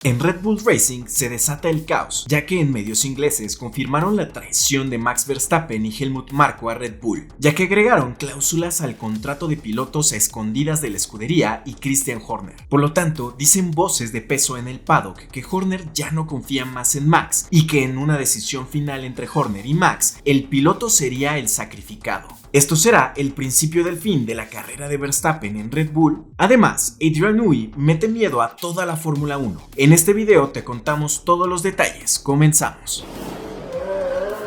En Red Bull Racing se desata el caos, ya que en medios ingleses confirmaron la traición de Max Verstappen y Helmut Marko a Red Bull, ya que agregaron cláusulas al contrato de pilotos a escondidas de la escudería y Christian Horner. Por lo tanto, dicen voces de peso en el paddock que Horner ya no confía más en Max y que en una decisión final entre Horner y Max, el piloto sería el sacrificado. Esto será el principio del fin de la carrera de Verstappen en Red Bull. Además, Adrian Newey mete miedo a toda la Fórmula 1. En este video te contamos todos los detalles. Comenzamos.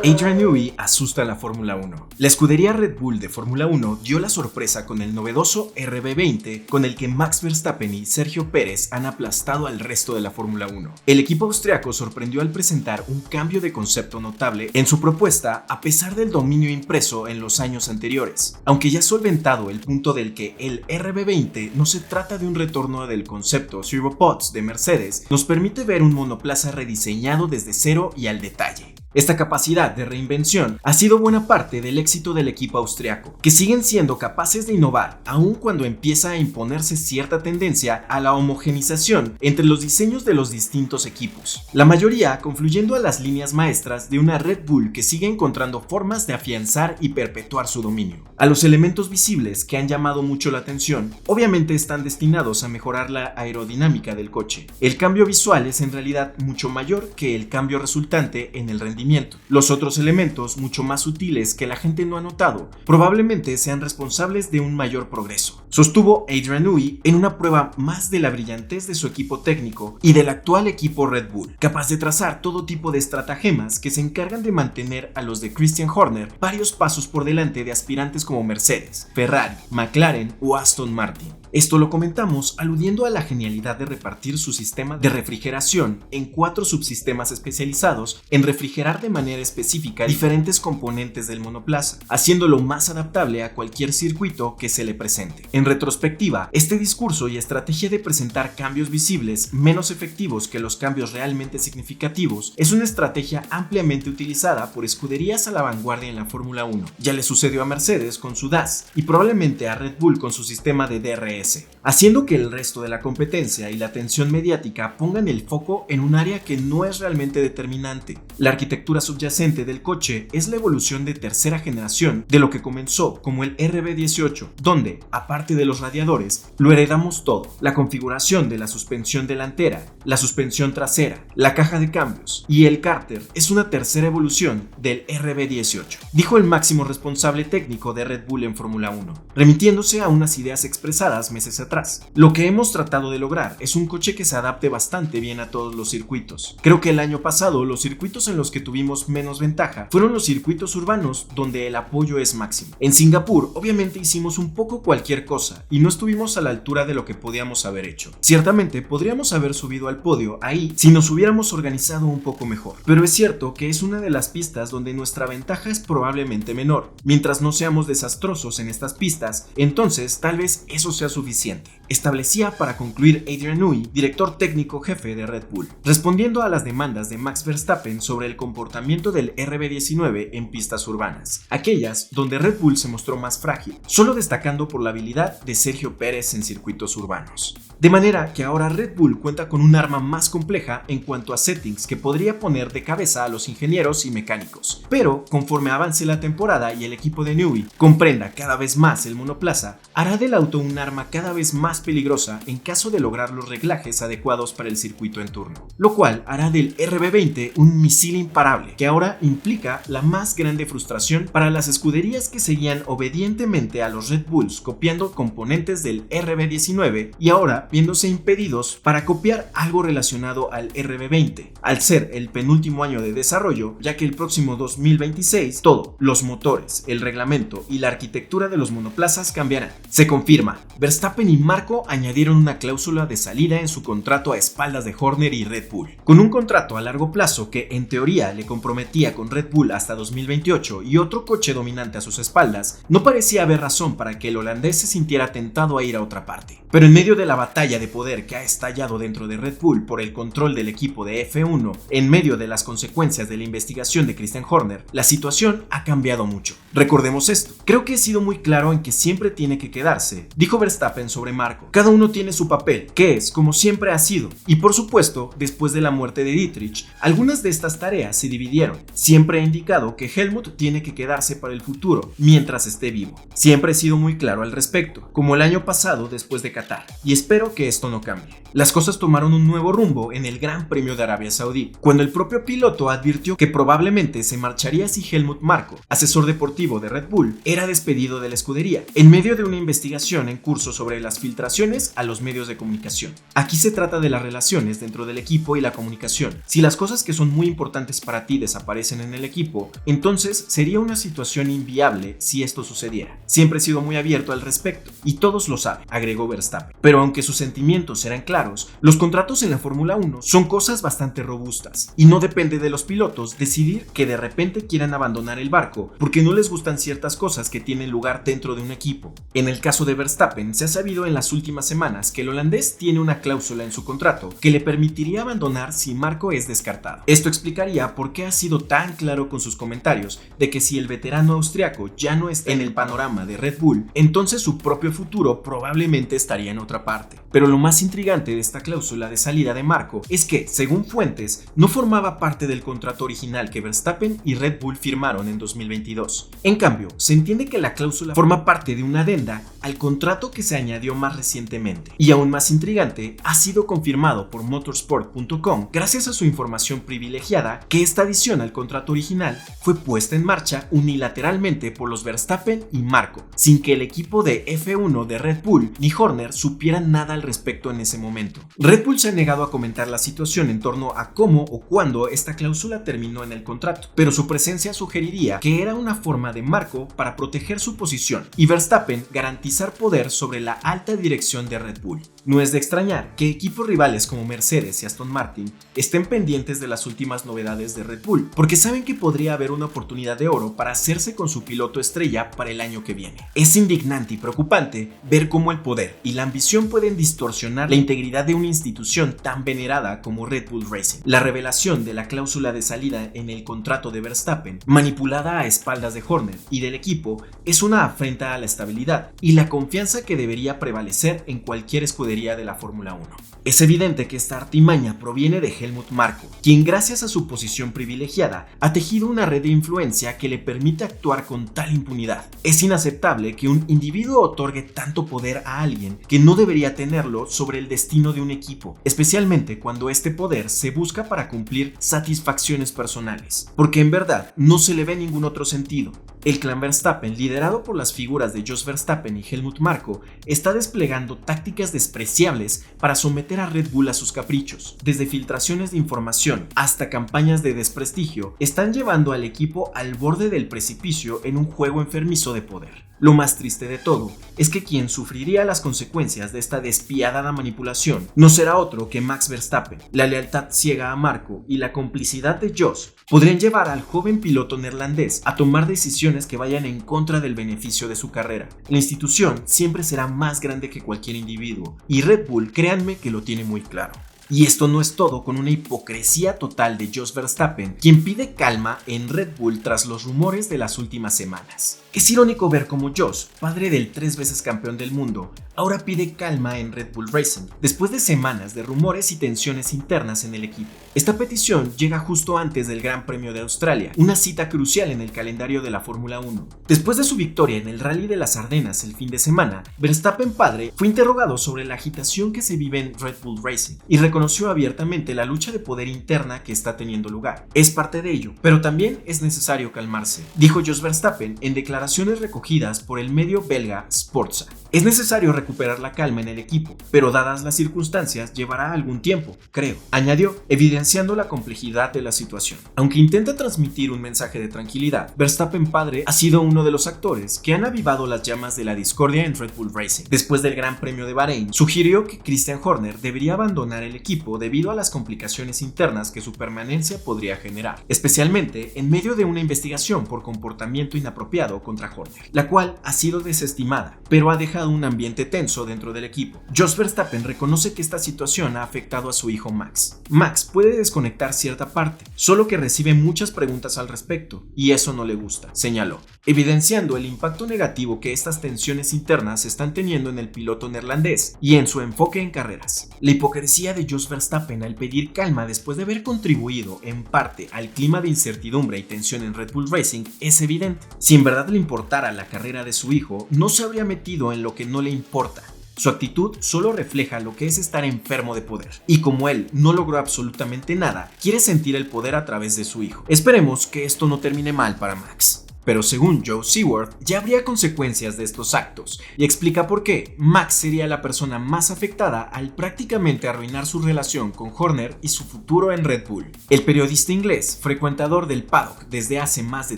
Adrian Newey asusta a la Fórmula 1. La escudería Red Bull de Fórmula 1 dio la sorpresa con el novedoso RB20 con el que Max Verstappen y Sergio Pérez han aplastado al resto de la Fórmula 1. El equipo austriaco sorprendió al presentar un cambio de concepto notable en su propuesta a pesar del dominio impreso en los años anteriores. Aunque ya solventado el punto del que el RB20 no se trata de un retorno del concepto Zero Pods de Mercedes, nos permite ver un monoplaza rediseñado desde cero y al detalle. Esta capacidad de reinvención ha sido buena parte del éxito del equipo austriaco, que siguen siendo capaces de innovar aun cuando empieza a imponerse cierta tendencia a la homogenización entre los diseños de los distintos equipos, la mayoría confluyendo a las líneas maestras de una Red Bull que sigue encontrando formas de afianzar y perpetuar su dominio. A los elementos visibles que han llamado mucho la atención, obviamente están destinados a mejorar la aerodinámica del coche. El cambio visual es en realidad mucho mayor que el cambio resultante en el rendimiento. Los otros elementos, mucho más sutiles que la gente no ha notado, probablemente sean responsables de un mayor progreso, sostuvo Adrian Newey en una prueba más de la brillantez de su equipo técnico y del actual equipo Red Bull, capaz de trazar todo tipo de estratagemas que se encargan de mantener a los de Christian Horner varios pasos por delante de aspirantes como Mercedes, Ferrari, McLaren o Aston Martin. Esto lo comentamos aludiendo a la genialidad de repartir su sistema de refrigeración en 4 subsistemas especializados en refrigerar de manera específica diferentes componentes del monoplaza, haciéndolo más adaptable a cualquier circuito que se le presente. En retrospectiva, este discurso y estrategia de presentar cambios visibles menos efectivos que los cambios realmente significativos es una estrategia ampliamente utilizada por escuderías a la vanguardia en la Fórmula 1. Ya le sucedió a Mercedes con su DAS y probablemente a Red Bull con su sistema de DRS, haciendo que el resto de la competencia y la atención mediática pongan el foco en un área que no es realmente determinante. La arquitectura subyacente del coche es la evolución de tercera generación de lo que comenzó como el RB18, donde, aparte de los radiadores, lo heredamos todo: la configuración de la suspensión delantera, la suspensión trasera, la caja de cambios y el cárter es una tercera evolución del RB18, dijo el máximo responsable técnico de Red Bull en Fórmula 1, remitiéndose a unas ideas expresadas meses atrás. Lo que hemos tratado de lograr es un coche que se adapte bastante bien a todos los circuitos. Creo que el año pasado los circuitos en los que tuvimos menos ventaja fueron los circuitos urbanos donde el apoyo es máximo. En Singapur obviamente hicimos un poco cualquier cosa y no estuvimos a la altura de lo que podíamos haber hecho. Ciertamente podríamos haber subido al podio ahí si nos hubiéramos organizado un poco mejor, pero es cierto que es una de las pistas donde nuestra ventaja es probablemente menor. Mientras no seamos desastrosos en estas pistas, entonces tal vez eso sea suficiente, establecía para concluir Adrian Newey, director técnico jefe de Red Bull, respondiendo a las demandas de Max Verstappen sobre el comportamiento del RB19 en pistas urbanas, aquellas donde Red Bull se mostró más frágil, solo destacando por la habilidad de Sergio Pérez en circuitos urbanos. De manera que ahora Red Bull cuenta con un arma más compleja en cuanto a settings que podría poner de cabeza a los ingenieros y mecánicos, pero conforme avance la temporada y el equipo de Newey comprenda cada vez más el monoplaza, hará del auto un arma cada vez más peligrosa en caso de lograr los reglajes adecuados para el circuito en turno, lo cual hará del RB20 un misil imparable que ahora implica la más grande frustración para las escuderías que seguían obedientemente a los Red Bulls copiando componentes del RB19 y ahora viéndose impedidos para copiar algo relacionado al RB20, al ser el penúltimo año de desarrollo, ya que el próximo 2026 todo, los motores, el reglamento y la arquitectura de los monoplazas cambiarán. Se confirma, Verstappen y Marko añadieron una cláusula de salida en su contrato a espaldas de Horner y Red Bull. Con un contrato a largo plazo que en teoría le comprometía con Red Bull hasta 2028 y otro coche dominante a sus espaldas, no parecía haber razón para que el holandés se sintiera tentado a ir a otra parte. Pero en medio de la batalla de poder que ha estallado dentro de Red Bull por el control del equipo de F1, en medio de las consecuencias de la investigación de Christian Horner, la situación ha cambiado mucho. Recordemos esto, creo que he sido muy claro en que siempre tiene que quedarse, dijo Verstappen Verstappen sobre Marco. Cada uno tiene su papel, que es como siempre ha sido. Y por supuesto, después de la muerte de Dietrich, algunas de estas tareas se dividieron. Siempre he indicado que Helmut tiene que quedarse para el futuro, mientras esté vivo. Siempre he sido muy claro al respecto, como el año pasado después de Qatar, y espero que esto no cambie. Las cosas tomaron un nuevo rumbo en el Gran Premio de Arabia Saudí, cuando el propio piloto advirtió que probablemente se marcharía si Helmut Marko, asesor deportivo de Red Bull, era despedido de la escudería, en medio de una investigación en curso sobre las filtraciones a los medios de comunicación. Aquí se trata de las relaciones dentro del equipo y la comunicación. Si las cosas que son muy importantes para ti desaparecen en el equipo, entonces sería una situación inviable si esto sucediera. Siempre he sido muy abierto al respecto, y todos lo saben, agregó Verstappen. Pero aunque sus sentimientos eran claros, los contratos en la Fórmula 1 son cosas bastante robustas, y no depende de los pilotos decidir que de repente quieran abandonar el barco porque no les gustan ciertas cosas que tienen lugar dentro de un equipo. En el caso de Verstappen, se ha sabido en las últimas semanas que el holandés tiene una cláusula en su contrato que le permitiría abandonar si Marko es descartado. Esto explicaría por qué ha sido tan claro con sus comentarios de que si el veterano austriaco ya no está en el panorama de Red Bull, entonces su propio futuro probablemente estaría en otra parte. Pero lo más intrigante de esta cláusula de salida de Marko es que, según fuentes, no formaba parte del contrato original que Verstappen y Red Bull firmaron en 2022. En cambio, se entiende que la cláusula forma parte de una adenda al contrato que se añadió más recientemente. Y aún más intrigante, ha sido confirmado por motorsport.com, gracias a su información privilegiada, que esta adición al contrato original fue puesta en marcha unilateralmente por los Verstappen y Marko, sin que el equipo de F1 de Red Bull ni Horner supieran nada al respecto en ese momento. Red Bull se ha negado a comentar la situación en torno a cómo o cuándo esta cláusula terminó en el contrato, pero su presencia sugeriría que era una forma de Marko para proteger su posición y Verstappen garantizar poder sobre la alta dirección de Red Bull. No es de extrañar que equipos rivales como Mercedes y Aston Martin estén pendientes de las últimas novedades de Red Bull, porque saben que podría haber una oportunidad de oro para hacerse con su piloto estrella para el año que viene. Es indignante y preocupante ver cómo el poder y la ambición pueden distorsionar la integridad de una institución tan venerada como Red Bull Racing. La revelación de la cláusula de salida en el contrato de Verstappen, manipulada a espaldas de Horner y del equipo, es una afrenta a la estabilidad y la confianza que debería prevalecer en cualquier escudería de la Fórmula 1. Es evidente que esta artimaña proviene de Helmut Marko, quien gracias a su posición privilegiada ha tejido una red de influencia que le permite actuar con tal impunidad. Es inaceptable que un individuo otorgue tanto poder a alguien que no debería tenerlo sobre el destino de un equipo, especialmente cuando este poder se busca para cumplir satisfacciones personales, porque en verdad no se le ve ningún otro sentido. El clan Verstappen, liderado por las figuras de Jos Verstappen y Helmut Marko, está desplegando tácticas despreciables para someter a Red Bull a sus caprichos. Desde filtraciones de información hasta campañas de desprestigio, están llevando al equipo al borde del precipicio en un juego enfermizo de poder. Lo más triste de todo es que quien sufriría las consecuencias de esta despiadada manipulación no será otro que Max Verstappen. La lealtad ciega a Marko y la complicidad de Jos podrían llevar al joven piloto neerlandés a tomar decisiones que vayan en contra del beneficio de su carrera. La institución siempre será más grande que cualquier individuo, y Red Bull, créanme que lo tiene muy claro. Y esto no es todo, con una hipocresía total de Jos Verstappen, quien pide calma en Red Bull tras los rumores de las últimas semanas. Es irónico ver cómo Jos, padre del 3 veces campeón del mundo, ahora pide calma en Red Bull Racing, después de semanas de rumores y tensiones internas en el equipo. Esta petición llega justo antes del Gran Premio de Australia, una cita crucial en el calendario de la Fórmula 1. Después de su victoria en el Rally de las Ardenas el fin de semana, Verstappen padre fue interrogado sobre la agitación que se vive en Red Bull Racing y reconoció abiertamente la lucha de poder interna que está teniendo lugar. Es parte de ello, pero también es necesario calmarse, dijo Jos Verstappen en declaraciones recogidas por el medio belga Sportza. Es necesario recuperar la calma en el equipo, pero dadas las circunstancias llevará algún tiempo, creo, añadió, evidenciando la complejidad de la situación. Aunque intenta transmitir un mensaje de tranquilidad, Verstappen padre ha sido uno de los actores que han avivado las llamas de la discordia en Red Bull Racing. Después del Gran Premio de Bahrein, sugirió que Christian Horner debería abandonar el equipo debido a las complicaciones internas que su permanencia podría generar, especialmente en medio de una investigación por comportamiento inapropiado contra Horner, la cual ha sido desestimada, pero ha dejado un ambiente tenso dentro del equipo. Jos Verstappen reconoce que esta situación ha afectado a su hijo Max. Max puede desconectar cierta parte, solo que recibe muchas preguntas al respecto, y eso no le gusta, señaló. evidenciando el impacto negativo que estas tensiones internas están teniendo en el piloto neerlandés y en su enfoque en carreras. La hipocresía de Jos Verstappen al pedir calma después de haber contribuido en parte al clima de incertidumbre y tensión en Red Bull Racing es evidente. Si en verdad le importara la carrera de su hijo, no se habría metido en lo que no le importa. Su actitud solo refleja lo que es estar enfermo de poder, y como él no logró absolutamente nada, quiere sentir el poder a través de su hijo. Esperemos que esto no termine mal para Max. Pero según Joe Seward, ya habría consecuencias de estos actos, y explica por qué Max sería la persona más afectada al prácticamente arruinar su relación con Horner y su futuro en Red Bull. El periodista inglés, frecuentador del paddock desde hace más de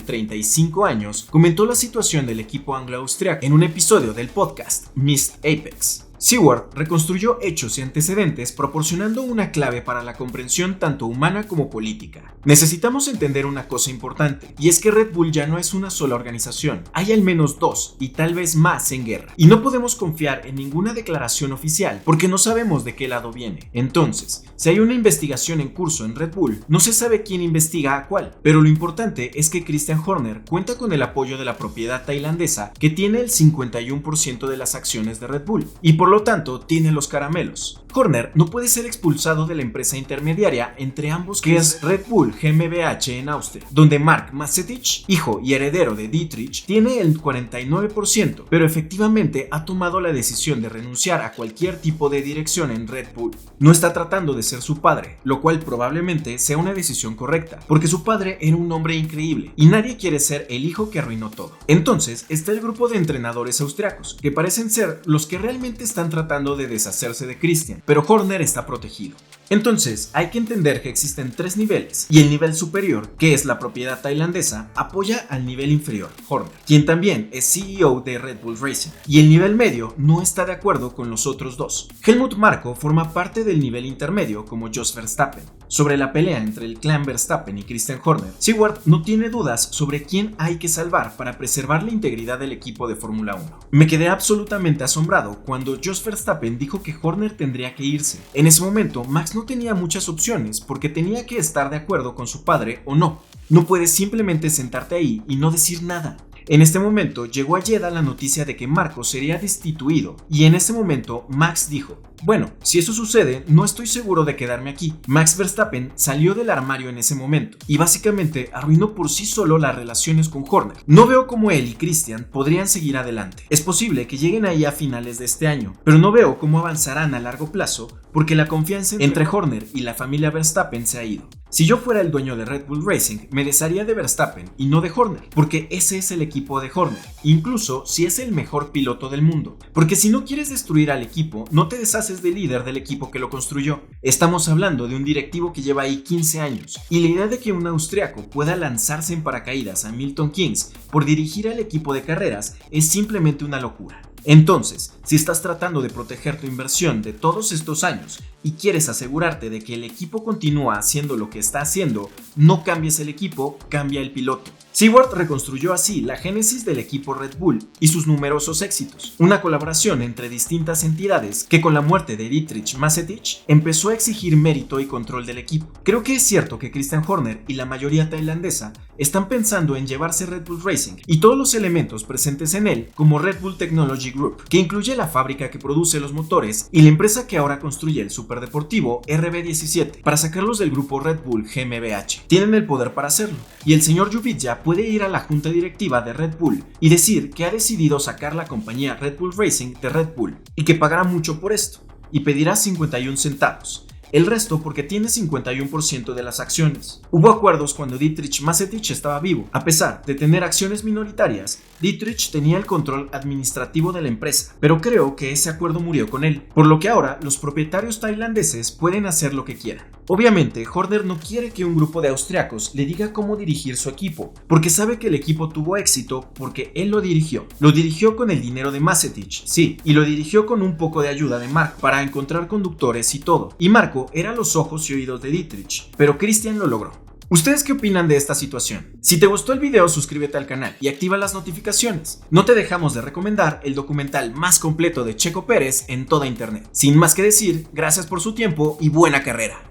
35 años, comentó la situación del equipo anglo-austriaco en un episodio del podcast Missed Apex. Seward reconstruyó hechos y antecedentes proporcionando una clave para la comprensión tanto humana como política. Necesitamos entender una cosa importante, y es que Red Bull ya no es una sola organización, hay al menos dos y tal vez más en guerra, y no podemos confiar en ninguna declaración oficial porque no sabemos de qué lado viene. Entonces, si hay una investigación en curso en Red Bull, no se sabe quién investiga a cuál, pero lo importante es que Christian Horner cuenta con el apoyo de la propiedad tailandesa que tiene el 51% de las acciones de Red Bull, y por lo tanto tiene los caramelos. Horner no puede ser expulsado de la empresa intermediaria entre ambos, que es Red Bull GmbH en Austria, donde Mark Masetich, hijo y heredero de Dietrich, tiene el 49%, pero efectivamente ha tomado la decisión de renunciar a cualquier tipo de dirección en Red Bull. No está tratando de ser su padre, lo cual probablemente sea una decisión correcta, porque su padre era un hombre increíble y nadie quiere ser el hijo que arruinó todo. Entonces está el grupo de entrenadores austriacos, que parecen ser los que realmente están tratando de deshacerse de Christian, pero Horner está protegido. Entonces, hay que entender que existen tres niveles, y el nivel superior, que es la propiedad tailandesa, apoya al nivel inferior, Horner, quien también es CEO de Red Bull Racing, y el nivel medio no está de acuerdo con los otros dos. Helmut Marko forma parte del nivel intermedio como Jos Verstappen. Sobre la pelea entre el clan Verstappen y Christian Horner, Seward no tiene dudas sobre quién hay que salvar para preservar la integridad del equipo de Fórmula 1. Me quedé absolutamente asombrado cuando Jos Verstappen dijo que Horner tendría que irse. En ese momento, Max no tenía muchas opciones porque tenía que estar de acuerdo con su padre o no. No puedes simplemente sentarte ahí y no decir nada. En este momento llegó a Jeddah la noticia de que Marko sería destituido, y en ese momento Max dijo: bueno, si eso sucede, no estoy seguro de quedarme aquí. Max Verstappen salió del armario en ese momento y básicamente arruinó por sí solo las relaciones con Horner. No veo cómo él y Christian podrían seguir adelante. Es posible que lleguen ahí a finales de este año, pero no veo cómo avanzarán a largo plazo porque la confianza entre Horner y la familia Verstappen se ha ido. Si yo fuera el dueño de Red Bull Racing, me desharía de Verstappen y no de Horner, porque ese es el equipo de Horner, incluso si es el mejor piloto del mundo. Porque si no quieres destruir al equipo, no te deshaces del líder del equipo que lo construyó. Estamos hablando de un directivo que lleva ahí 15 años, y la idea de que un austriaco pueda lanzarse en paracaídas a Milton Keynes por dirigir al equipo de carreras es simplemente una locura. Entonces, si estás tratando de proteger tu inversión de todos estos años y quieres asegurarte de que el equipo continúa haciendo lo que está haciendo, no cambies el equipo, cambia el piloto. Seward reconstruyó así la génesis del equipo Red Bull y sus numerosos éxitos, una colaboración entre distintas entidades que con la muerte de Dietrich Mateschitz empezó a exigir mérito y control del equipo. Creo que es cierto que Christian Horner y la mayoría tailandesa están pensando en llevarse Red Bull Racing y todos los elementos presentes en él, como Red Bull Technology Group, que incluye la fábrica que produce los motores y la empresa que ahora construye el superdeportivo RB17, para sacarlos del grupo Red Bull GmbH. Tienen el poder para hacerlo, y el señor Yubica puede ir a la junta directiva de Red Bull y decir que ha decidido sacar la compañía Red Bull Racing de Red Bull y que pagará mucho por esto, y pedirá 51 centavos. El resto porque tiene 51% de las acciones. Hubo acuerdos cuando Dietrich Mateschitz estaba vivo. A pesar de tener acciones minoritarias, Dietrich tenía el control administrativo de la empresa, pero creo que ese acuerdo murió con él, por lo que ahora los propietarios tailandeses pueden hacer lo que quieran. Obviamente, Horner no quiere que un grupo de austriacos le diga cómo dirigir su equipo, porque sabe que el equipo tuvo éxito porque él lo dirigió. Lo dirigió con el dinero de Mateschitz, sí, y lo dirigió con un poco de ayuda de Mark para encontrar conductores y todo. Y Marko era los ojos y oídos de Dietrich, pero Christian lo logró. ¿Ustedes qué opinan de esta situación? Si te gustó el video, suscríbete al canal y activa las notificaciones. No te dejamos de recomendar el documental más completo de Checo Pérez en toda internet. Sin más que decir, gracias por su tiempo y buena carrera.